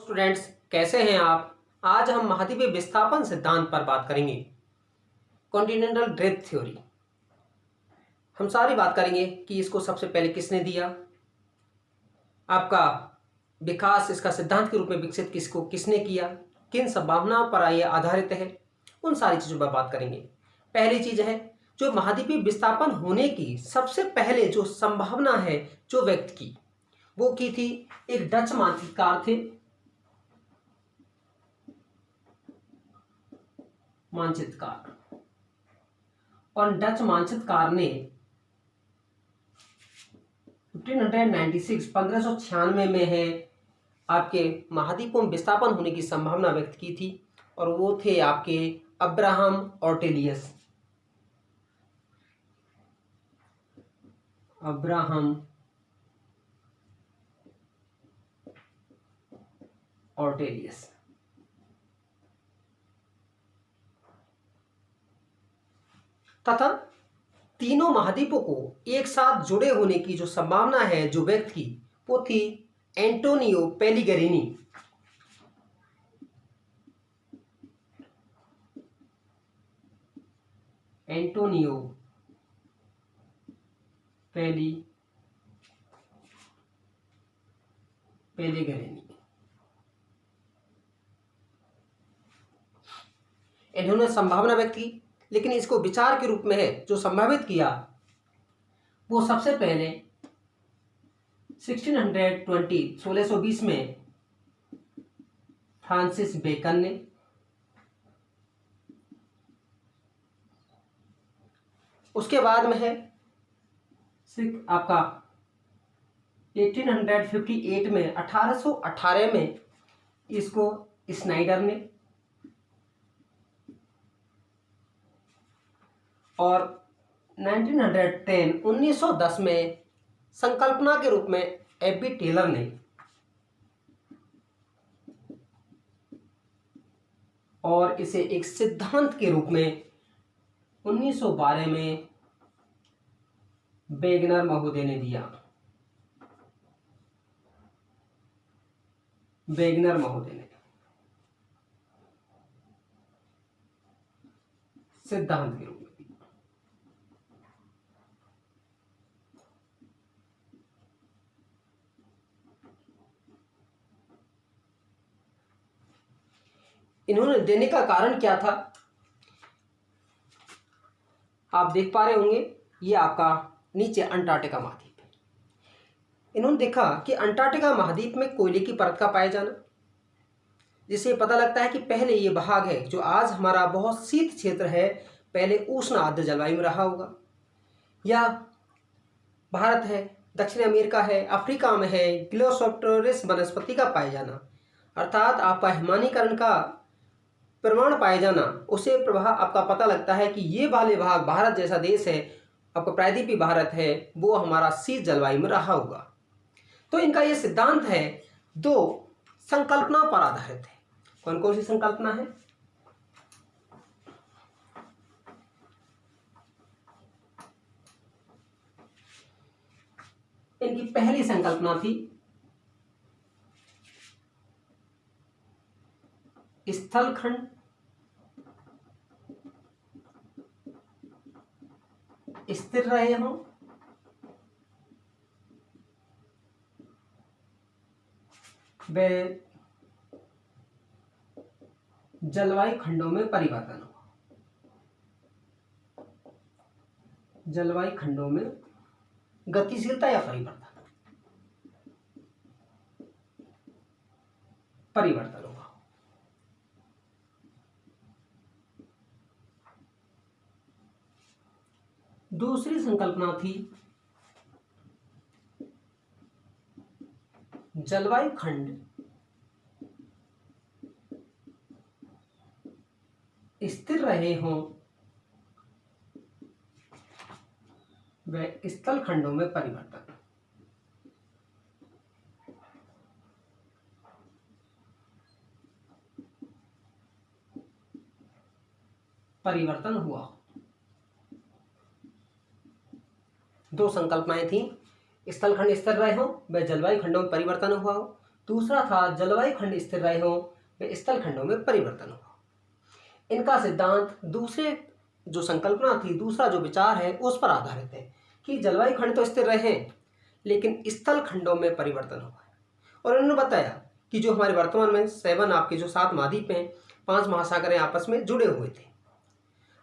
Students, कैसे हैं आप। आज हम महाद्वीपीय विस्थापन सिद्धांत पर बात करेंगे। Continental drift theory. हम सारी बात करेंगे कि इसको सबसे पहले किसने दिया, आपका विकास इसका सिद्धांत के रूप में विकसित किसने किया, किन संभावनाओं पर यह आधारित है, उन सारी चीज़ों पर बात करेंगे। पहली चीज़ है जो महाद्वीपीय विस्थापन होने की सबसे पहले जो संभावना है जो व्यक्त की, वो की थी एक डच मानचित्रकार थे, मानचित्रकार। और डच मानचित्रकार ने 1596 में है आपके महाद्वीपों में विस्थापन होने की संभावना व्यक्त की थी, और वो थे आपके अब्राहम ऑर्टेलियस। अब्राहम ऑर्टेलियस। तथा तीनों महाद्वीपों को एक साथ जुड़े होने की जो संभावना है जो व्यक्त की, वो थी एंटोनियो पेलिग्रिनी। एंटोनियो पेलिग्रिनी। इन्होंने संभावना व्यक्त की, लेकिन इसको विचार के रूप में है जो संभावित किया वो सबसे पहले 1620 में फ्रांसिस बेकन ने, उसके बाद में है आपका 1858 में 1818 में इसको स्नाइडर ने, और 1910 में संकल्पना के रूप में एबी टेलर ने, और इसे एक सिद्धांत के रूप में 1912 में वेगनर महोदय ने दिया। वेगनर महोदय ने सिद्धांत के रूप में। इन्होंने देने का कारण क्या था, आप देख पा रहे होंगे, ये आपका नीचे अंटार्कटिका महाद्वीप है। इन्होंने देखा कि अंटार्कटिका महाद्वीप में कोयले की परत का पाया जाना, जिससे पता लगता है कि पहले ये भाग है जो आज हमारा बहुत शीत क्षेत्र है, पहले उष्ण आर्द्र जलवायु में रहा होगा। या भारत है, दक्षिण अमेरिका है, अफ्रीका में है ग्लियोसोप्टेरिस वनस्पति का पाया जाना, अर्थात आपका हिमानीकरण का प्रमाण पाए जाना, उसे प्रभाव आपका पता लगता है कि ये वाले भाग भारत जैसा देश है, आपका प्रायद्वीपीय भारत है, वो हमारा शीत जलवायु में रहा होगा। तो इनका ये सिद्धांत है दो संकल्पना पर आधारित है। कौन कौन सी संकल्पना है? इनकी पहली संकल्पना थी स्थलखंड स्थिर रहे हों, वे जलवायु खंडों में परिवर्तन हो। जलवायु खंडों में गतिशीलता या परिवर्तन होगा। दूसरी संकल्पना थी जलवायु खंड स्थिर रहे हों, व स्थल खंडों में परिवर्तन हुआ। दो संकल्पनाएं थी, स्थलखंड स्थिर रहे हो व जलवायु खंडों में परिवर्तन हुआ हो। दूसरा था जलवायु खंड स्थिर रहे हों व स्थल खंडों में परिवर्तन हो। इनका सिद्धांत दूसरे जो संकल्पना थी, दूसरा जो विचार है उस पर आधारित है कि जलवायु खंड तो स्थिर रहे लेकिन स्थल खंडों में परिवर्तन हुआ है। और उन्होंने बताया कि जो हमारे वर्तमान में 7 आपके जो 7 महाद्वीप हैं, 5 महासागर आपस में जुड़े हुए थे,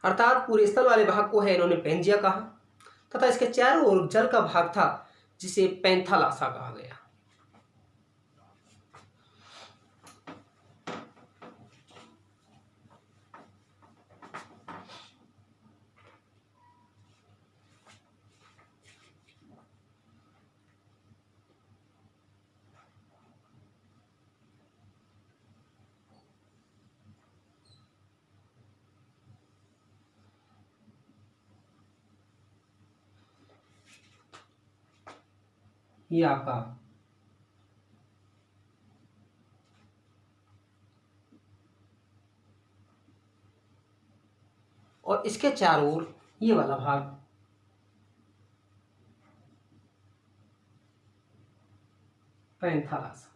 अर्थात पूरे स्थल वाले भाग को है इन्होंने पेंजिया कहा, तथा इसके चारों ओर जल का भाग था जिसे पैंथालासा कहा गया। ये आपका और इसके चारों ओर ये वाला भाग पैंथालासा।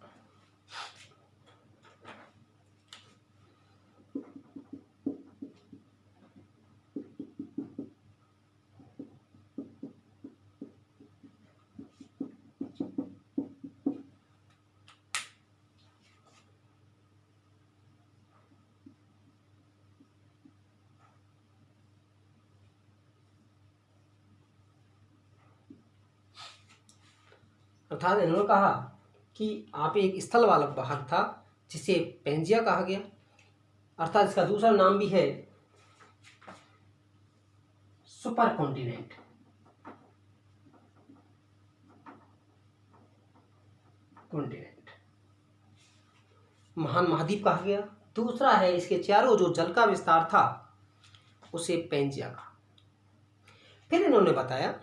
अर्थात इन्होंने कहा कि आप एक स्थल वाला भाग था जिसे पेंजिया कहा गया, अर्थात इसका दूसरा नाम भी है सुपर कॉन्टिनेंट। महान महाद्वीप कहा गया। दूसरा है इसके चारों जो जल का विस्तार था उसे पेंजिया कहा। फिर इन्होंने बताया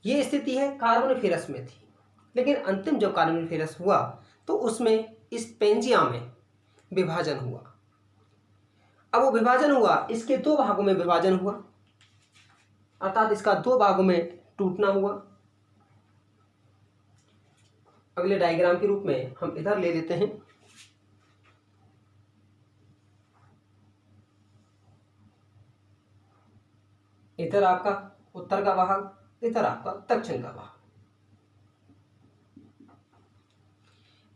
ये स्थिति है कार्बोनिफेरस में थी, लेकिन अंतिम जब कार्बोनिफेरस हुआ तो उसमें इस पेंजिया में विभाजन हुआ। अब वो विभाजन हुआ, इसके 2 भागों में विभाजन हुआ, अर्थात इसका 2 भागों में टूटना हुआ। अगले डायग्राम के रूप में हम इधर ले लेते हैं। इधर आपका उत्तर का भाग, इधर आपका दक्षिण का भाग।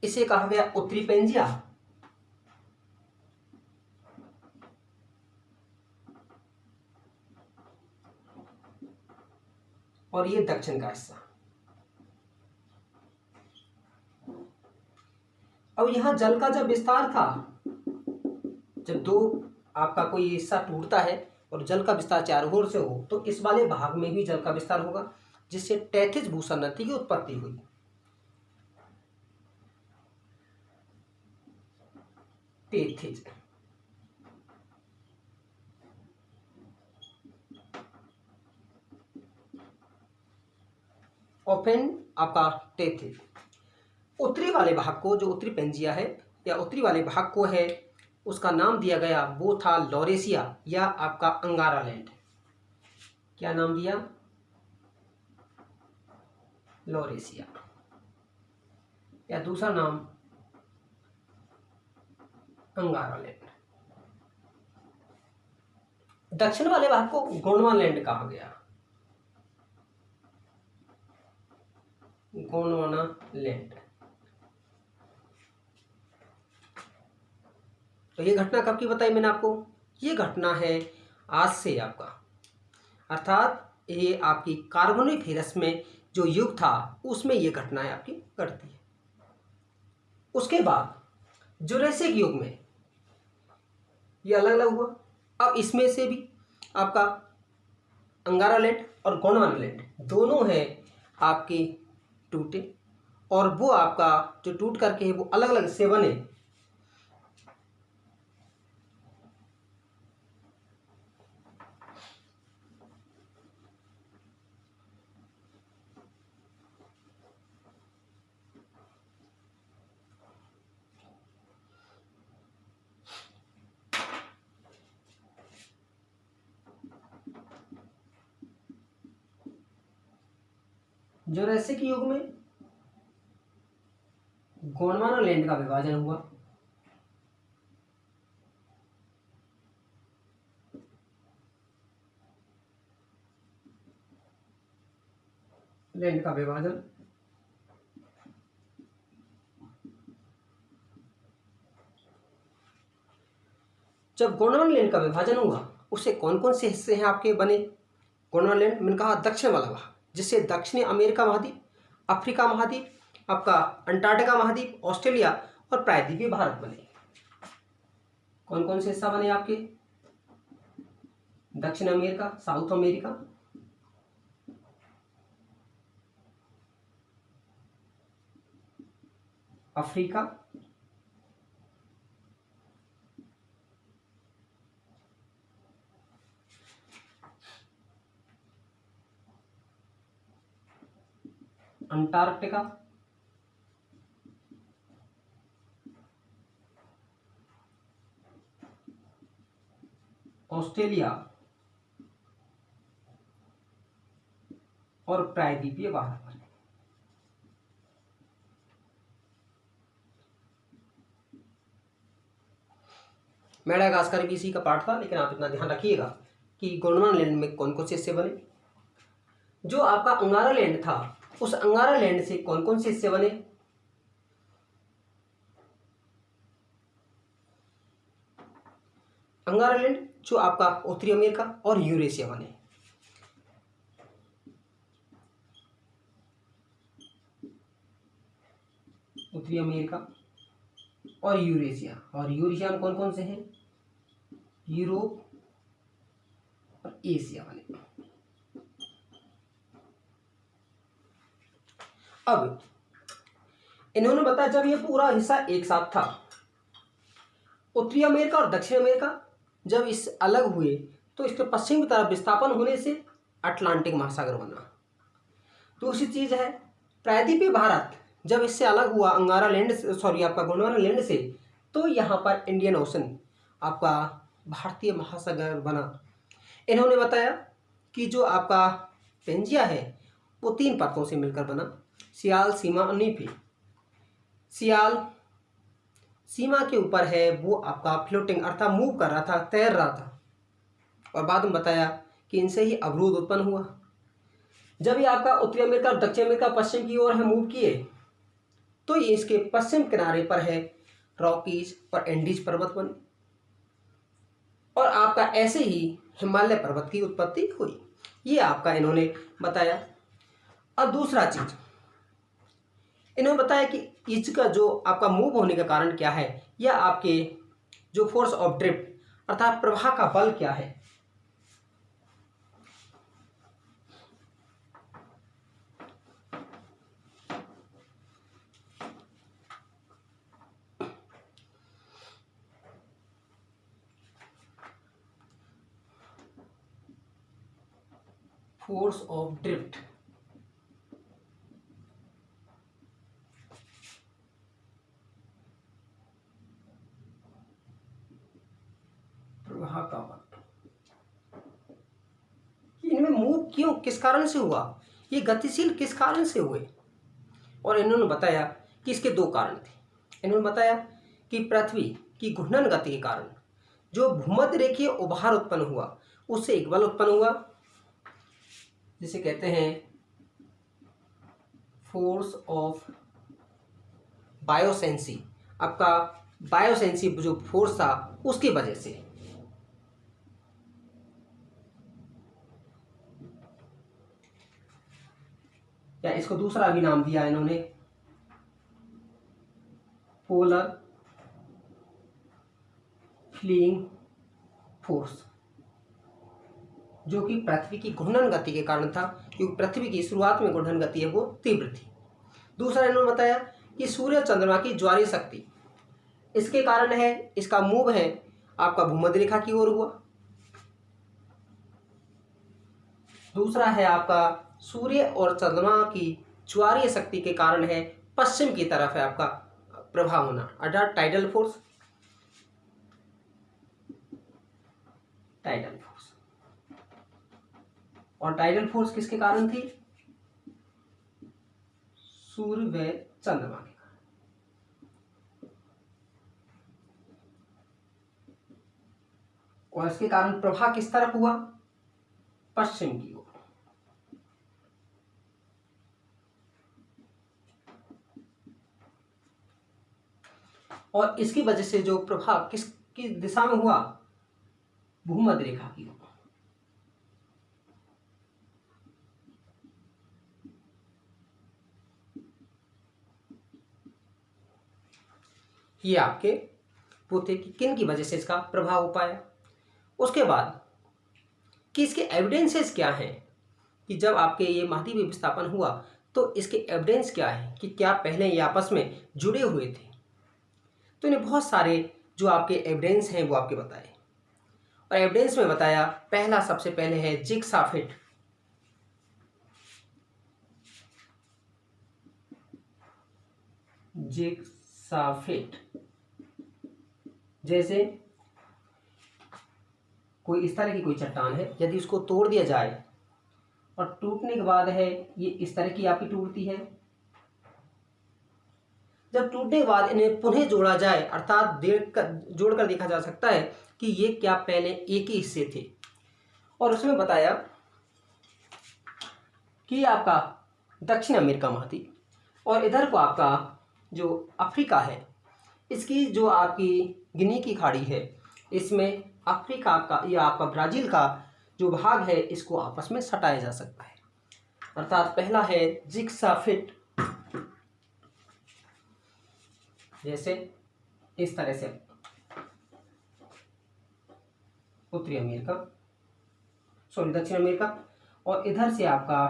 इसे कहा गया उत्तरी पेंजिया और ये दक्षिण का हिस्सा। अब यहां जल का जब विस्तार था, जब 2 आपका कोई हिस्सा टूटता है और जल का विस्तार चारों ओर से हो तो इस वाले भाग में भी जल का विस्तार होगा, जिससे टैथिस भूषण नदी की उत्पत्ति हुई। टेथिस और फिर आपका टेथिस। उत्तरी वाले भाग को, जो उत्तरी पेंजिया है या उत्तरी वाले भाग को है, उसका नाम दिया गया, वो था लॉरेसिया या आपका अंगारा लैंड। क्या नाम दिया? लॉरेसिया, या दूसरा नाम अंगारा लैंड। दक्षिण वाले भाग को गोंडवाना लैंड कहा गया, गोंडवाना लैंड। तो ये घटना कब की बताई मैंने आपको? ये घटना है आज से आपका, अर्थात ये आपकी कार्बोनिफेरस में जो युग था उसमें ये घटनाएं आपकी घटती है। उसके बाद जुरेसिक युग में ये अलग अलग हुआ। अब इसमें से भी आपका अंगारा लैंड और गोंडवाना लैंड दोनों हैं आपके टूटे, और वो आपका जो टूट करके है वो अलग अलग से बने। जुरासिक युग में लैंड का विभाजन हुआ। लैंड का विभाजन जब गोंडवाना लैंड का विभाजन हुआ उससे कौन कौन से हिस्से हैं आपके बने गोंडवाना लैंड? मैंने कहा दक्षिण वाला भाग, जिससे दक्षिणी अमेरिका महाद्वीप, अफ्रीका महाद्वीप, आपका अंटार्कटिका महाद्वीप, ऑस्ट्रेलिया और प्रायद्वीपीय भारत बने। कौन कौन से हिस्सा बने आपके? दक्षिण America, south America, Africa, Antarctica, Australia और प्रायद्वीपीय भारत बने। मेडागास्कर भी इसी का पार्ट था, लेकिन आप इतना ध्यान रखिएगा कि गोंडवाना लैंड में कौन कौन से हिस्से बने। जो आपका अंगारा लैंड था, उस अंगारा लैंड से कौन कौन से हिस्से बने? अंगारा लैंड जो आपका उत्तरी अमेरिका और यूरेशिया बने। उत्तरी अमेरिका और यूरेशिया में कौन कौन से हैं? यूरोप और एशिया बने। अब इन्होंने बताया जब ये पूरा हिस्सा एक साथ था, उत्तरी अमेरिका और दक्षिण अमेरिका जब इस अलग हुए तो इसके पश्चिम की तरफ विस्थापन होने से अटलांटिक महासागर बना। दूसरी चीज है प्रायद्वीपीय भारत जब इससे अलग हुआ अंगारा लैंड आपका गोंडवाना लैंड से, तो यहाँ पर इंडियन ओशन आपका भारतीय महासागर बना। इन्होंने बताया कि जो आपका पेंजिया है वो 3 परतों से मिलकर बना, सियाल, सीमा और नीपी। सियाल सीमा के ऊपर है, वो आपका फ्लोटिंग अर्थात मूव कर रहा था, तैर रहा था, और बाद में बताया कि इनसे ही अवरोध उत्पन्न हुआ। जब ये आपका उत्तरी अमेरिका और दक्षिण अमेरिका पश्चिम की ओर है मूव किए, तो ये इसके पश्चिम किनारे पर है रॉकीज और एंडीज पर्वत बने, और आपका ऐसे ही हिमालय पर्वत की उत्पत्ति हुई। ये आपका इन्होंने बताया। अब दूसरा चीज इन्होंने बताया कि इसका जो आपका मूव होने का कारण क्या है, या आपके जो फोर्स ऑफ ड्रिफ्ट अर्थात प्रवाह का बल क्या है। फोर्स ऑफ ड्रिफ्ट प्रवाह का बल, इनमें मूव क्यों, किस कारण से हुआ, ये गतिशील किस कारण से हुए। और इन्होंने बताया कि इसके 2 कारण थे। इन्होंने बताया कि पृथ्वी की घूर्णन गति के कारण जो भूमध्य रेखीय उभार उत्पन्न हुआ, उससे एक बल उत्पन्न हुआ जिसे कहते हैं फोर्स ऑफ बायोसेंसी। आपका बायोसेंसी जो फोर्स था उसकी वजह से, या इसको दूसरा भी नाम दिया इन्होंने पोलर फ्लीइंग फोर्स, जो कि पृथ्वी की घूर्णन गति के कारण था, क्योंकि पृथ्वी की शुरुआत में घूर्णन गति है वो तीव्र थी। दूसरा इन्होंने बताया कि सूर्य चंद्रमा की ज्वारीय शक्ति इसके कारण है, इसका मूव है आपका भूमध्य रेखा की ओर हुआ। दूसरा है आपका सूर्य और चंद्रमा की ज्वारीय शक्ति के कारण है पश्चिम की तरफ है आपका प्रभाव होना, अर्थात टाइडल फोर्स। और टाइडल फोर्स किसके कारण थी? सूर्य व चंद्रमा के कारण। और इसके कारण प्रवाह किस तरफ हुआ? पश्चिम की ओर। और इसकी वजह से जो प्रभाव किसकी दिशा में हुआ? भूमध्य रेखा की ओर। ये आपके वो थे कि किन की वजह से इसका प्रभाव हो पाया। उसके बाद कि इसके एविडेंसेस क्या हैं कि जब आपके ये महाद्वीपीय विस्थापन हुआ तो इसके एविडेंस क्या है कि क्या पहले ये आपस में जुड़े हुए थे। तो इन्हें बहुत सारे जो आपके एविडेंस हैं वो आपके बताए। और एविडेंस में बताया, पहला सबसे पहले है जिग्सा फिट। जिग्सा फिट, जैसे कोई इस तरह की कोई चट्टान है, यदि उसको तोड़ दिया जाए और टूटने के बाद है ये इस तरह की आपकी टूटती है। जब टूटने के बाद इन्हें पुनः जोड़ा जाए, अर्थात जोड़कर देखा जा सकता है कि ये क्या पहले एक ही हिस्से थे। और उसमें बताया कि आपका दक्षिण अमेरिका महाद्वीप और इधर को आपका जो अफ्रीका है, इसकी जो आपकी गिनी की खाड़ी है, इसमें अफ्रीका का या आपका ब्राज़ील का जो भाग है इसको आपस में सटाया जा सकता है। अर्थात पहला है जिग्सा फिट, जैसे इस तरह से उत्तरी अमेरिका, दक्षिण अमेरिका, और इधर से आपका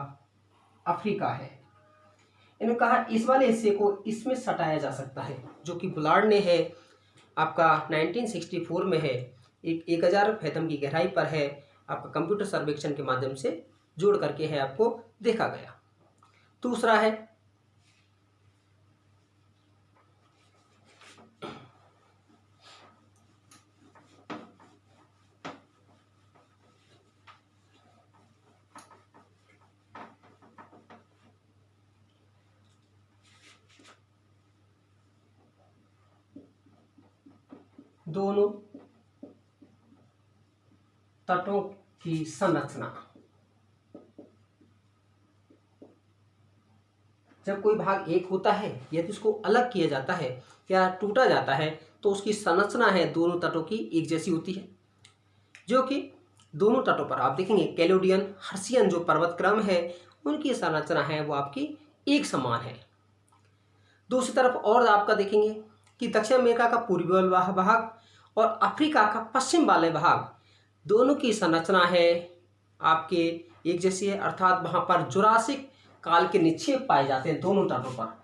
अफ्रीका है। इन्होंने कहा इस वाले हिस्से को इसमें सटाया जा सकता है, जो कि बुलार्ड ने है आपका 1964 में है, 1000 फैथम की गहराई पर है, आपका कंप्यूटर सर्वेक्षण के माध्यम से जोड़ करके है आपको देखा गया। दूसरा है दोनों तटों की संरचना। जब कोई भाग एक होता है, यदि उसको अलग किया जाता है या टूटा जाता है तो उसकी संरचना है दोनों तटों की एक जैसी होती है, जो कि दोनों तटों पर आप देखेंगे कैलोडियन हर्सियन जो पर्वत क्रम है उनकी संरचना है वो आपकी एक समान है। दूसरी तरफ और आपका देखेंगे कि दक्षिण अमेरिका का पूर्वी वाला भाग और अफ्रीका का पश्चिम वाले भाग दोनों की संरचना है आपके एक जैसी है, अर्थात वहां पर जुरासिक काल के निक्षेप पाए जाते हैं दोनों तटों पर।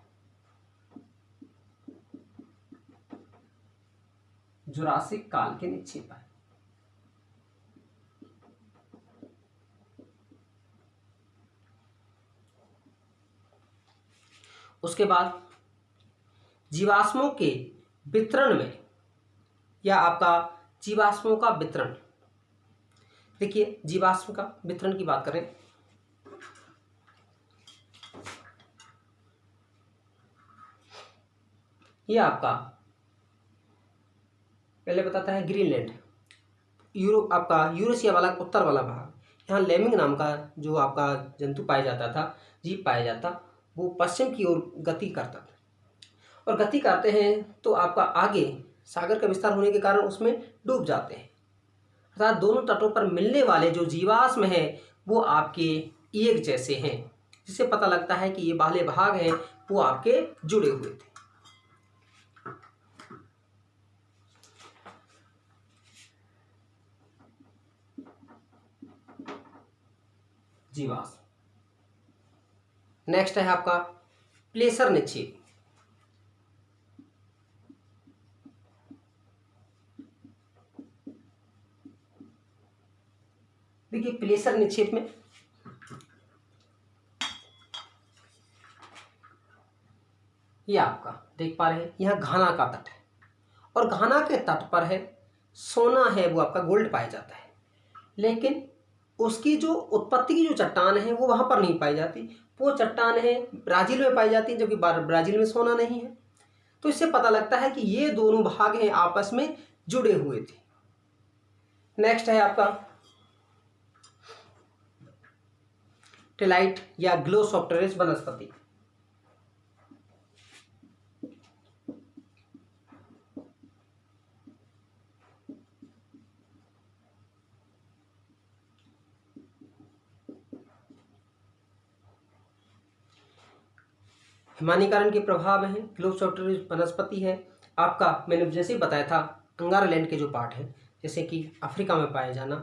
जुरासिक काल के निक्षेप है। उसके बाद जीवाश्मों के वितरण में या आपका जीवाश्मों का वितरण, देखिए जीवाश्म का वितरण की बात करें, ये आपका पहले बताता है ग्रीनलैंड, यूरोप आपका यूरेशिया वाला उत्तर वाला भाग, यहाँ लेमिंग नाम का जो आपका जंतु पाया जाता था, जीव पाया जाता, वो पश्चिम की ओर गति करता था, और गति करते हैं तो आपका आगे सागर का विस्तार होने के कारण उसमें डूब जाते हैं। अर्थात दोनों तटों पर मिलने वाले जो जीवाश्म हैं वो आपके एक जैसे हैं, जिससे पता लगता है कि ये वाले भाग हैं वो आपके जुड़े हुए थे। जीवाश्म। नेक्स्ट है आपका प्लेसर निक्षेप। देखिए प्लेसर निक्षेप में ये आपका देख पा रहे हैं, यहाँ घाना का तट है और घाना के तट पर है सोना है वो आपका गोल्ड पाया जाता है, लेकिन उसकी जो उत्पत्ति की जो चट्टान है वो वहां पर नहीं पाई जाती, वो चट्टान है ब्राजील में पाई जाती है, जबकि ब्राजील में सोना नहीं है। तो इससे पता लगता है कि ये दोनों भाग हैं आपस में जुड़े हुए थे। नेक्स्ट है आपका टेलाइट या ग्लोसोप्टेरिस वनस्पति। हिमानीकरण के प्रभाव हैं, ग्लोसोप्टेरिस वनस्पति है आपका। मैंने जैसे ही बताया था, अंगारालैंड के जो पार्ट हैं, जैसे कि अफ्रीका में पाया जाना,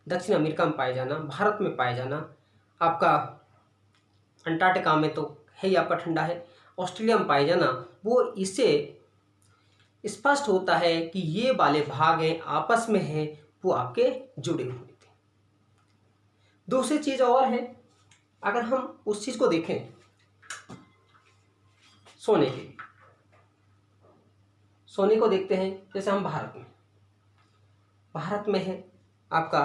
दक्षिण अमेरिका में पाया जाना, भारत में पाया जाना, आपका अंटार्कटिका में तो है ही आपका ठंडा है, ऑस्ट्रेलिया में पाया जाना, वो इससे स्पष्ट होता है कि ये वाले भाग हैं आपस में हैं वो आपके जुड़े हुए थे। दूसरी चीज़ और है, अगर हम उस चीज़ को देखें सोने को देखते हैं, जैसे हम भारत में है आपका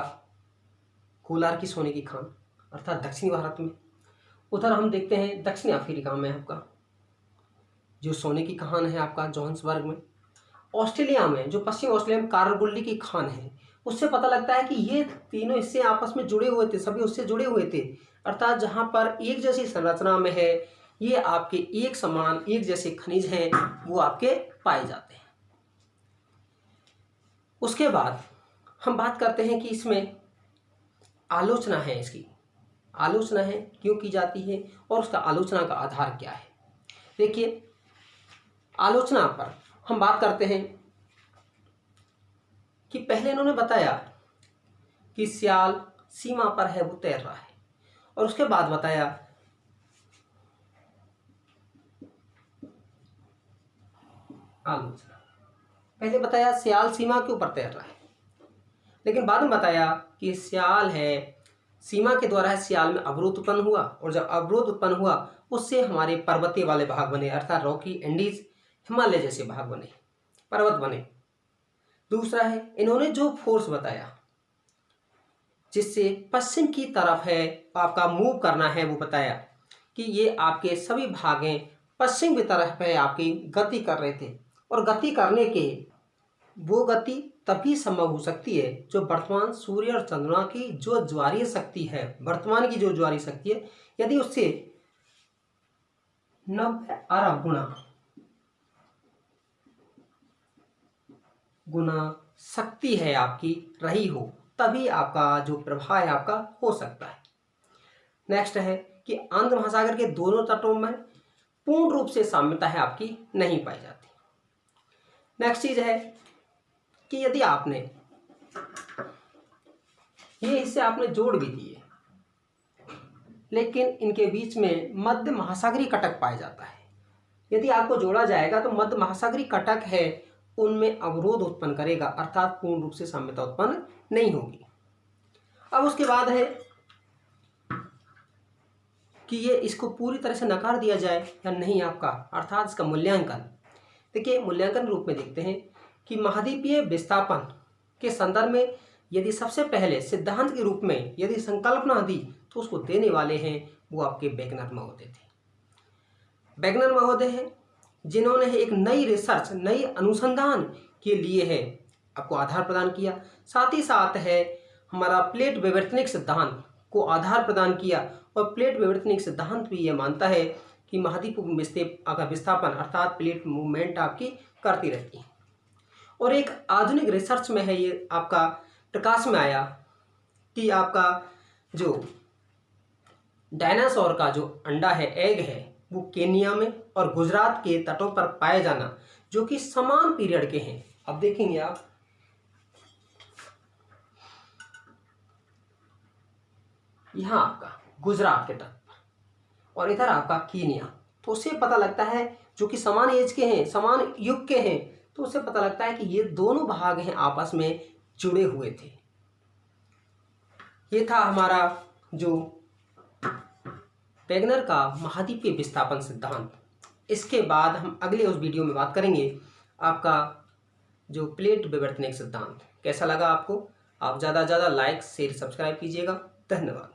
कोलार की सोने की खान, अर्थात दक्षिणी भारत में। उधर हम देखते हैं दक्षिण अफ्रीका में आपका जो सोने की खान है आपका जोहान्सबर्ग में। ऑस्ट्रेलिया में जो पश्चिम ऑस्ट्रेलिया में कारगुल्ली की खान है, उससे पता लगता है कि ये तीनों इससे आपस में जुड़े हुए थे, सभी उससे जुड़े हुए थे। अर्थात जहाँ पर एक जैसी संरचना में है, ये आपके एक समान एक जैसे खनिज हैं, वो आपके पाए जाते हैं। उसके बाद हम बात करते हैं कि इसमें आलोचना है, इसकी आलोचना है क्यों की जाती है और उसका आलोचना का आधार क्या है। देखिए, आलोचना पर हम बात करते हैं कि पहले इन्होंने बताया कि सियाल सीमा पर है, वो तैर रहा है, और उसके बाद बताया आलोचना। पहले बताया सियाल सीमा के ऊपर तैर रहा है, लेकिन बाद में बताया कि सियाल है सीमा के द्वारा है, सियाल में अवरोध उत्पन्न हुआ, और जब अवरोध उत्पन्न हुआ उससे हमारे पर्वतीय वाले भाग बने, अर्थात रॉकी एंडीज हिमालय जैसे भाग बने, पर्वत बने। दूसरा है, इन्होंने जो फोर्स बताया जिससे पश्चिम की तरफ है आपका मूव करना है, वो बताया कि ये आपके सभी भागें पश्चिम की तरफ है आपकी गति कर रहे थे, और गति करने के वो गति तभी संभव हो सकती है जो वर्तमान सूर्य और चंद्रमा की जो ज्वारीय शक्ति है, वर्तमान की जो ज्वारीय शक्ति है, यदि उससे 90 अरब गुना शक्ति है आपकी रही हो, तभी आपका जो प्रभाव है आपका हो सकता है। नेक्स्ट है कि आंध्र महासागर के दोनों तटों में पूर्ण रूप से साम्यता है आपकी नहीं पाई जाती। नेक्स्ट चीज है कि यदि आपने ये हिस्से आपने जोड़ भी दिए, लेकिन इनके बीच में मध्य महासागरीय कटक पाया जाता है। यदि आपको जोड़ा जाएगा तो मध्य महासागरीय कटक है उनमें अवरोध उत्पन्न करेगा, अर्थात पूर्ण रूप से साम्यता उत्पन्न नहीं होगी। अब उसके बाद है कि ये इसको पूरी तरह से नकार दिया जाए या नहीं आपका, अर्थात इसका मूल्यांकन। देखिए, मूल्यांकन रूप में देखते हैं कि महाद्वीपीय विस्थापन के संदर्भ में यदि सबसे पहले सिद्धांत के रूप में यदि संकल्पना दी तो उसको देने वाले हैं वो आपके वैगनर महोदय थे। वैगनर महोदय हैं जिन्होंने एक नई रिसर्च, नई अनुसंधान के लिए है आपको आधार प्रदान किया। साथ ही साथ है हमारा प्लेट विवर्तनिक सिद्धांत को आधार प्रदान किया, और प्लेट विवर्तनिक सिद्धांत भी ये मानता है कि महाद्वीप विस्थापन अर्थात प्लेट मूवमेंट आपकी करती रहती है। और एक आधुनिक रिसर्च में है ये आपका प्रकाश में आया कि आपका जो डायनासोर का जो अंडा है, एग है, वो केनिया में और गुजरात के तटों पर पाए जाना, जो कि समान पीरियड के हैं। अब देखेंगे आप यहाँ आपका गुजरात के तट पर और इधर आपका केनिया, तो उससे पता लगता है जो कि समान एज के हैं, समान युग के हैं, तो उससे पता लगता है कि ये दोनों भाग हैं आपस में जुड़े हुए थे। ये था हमारा जो वैगनर का महाद्वीपीय विस्थापन सिद्धांत। इसके बाद हम अगले उस वीडियो में बात करेंगे आपका जो प्लेट विवर्तनिक सिद्धांत। कैसा लगा आपको? आप ज़्यादा से ज़्यादा लाइक शेयर सब्सक्राइब कीजिएगा। धन्यवाद।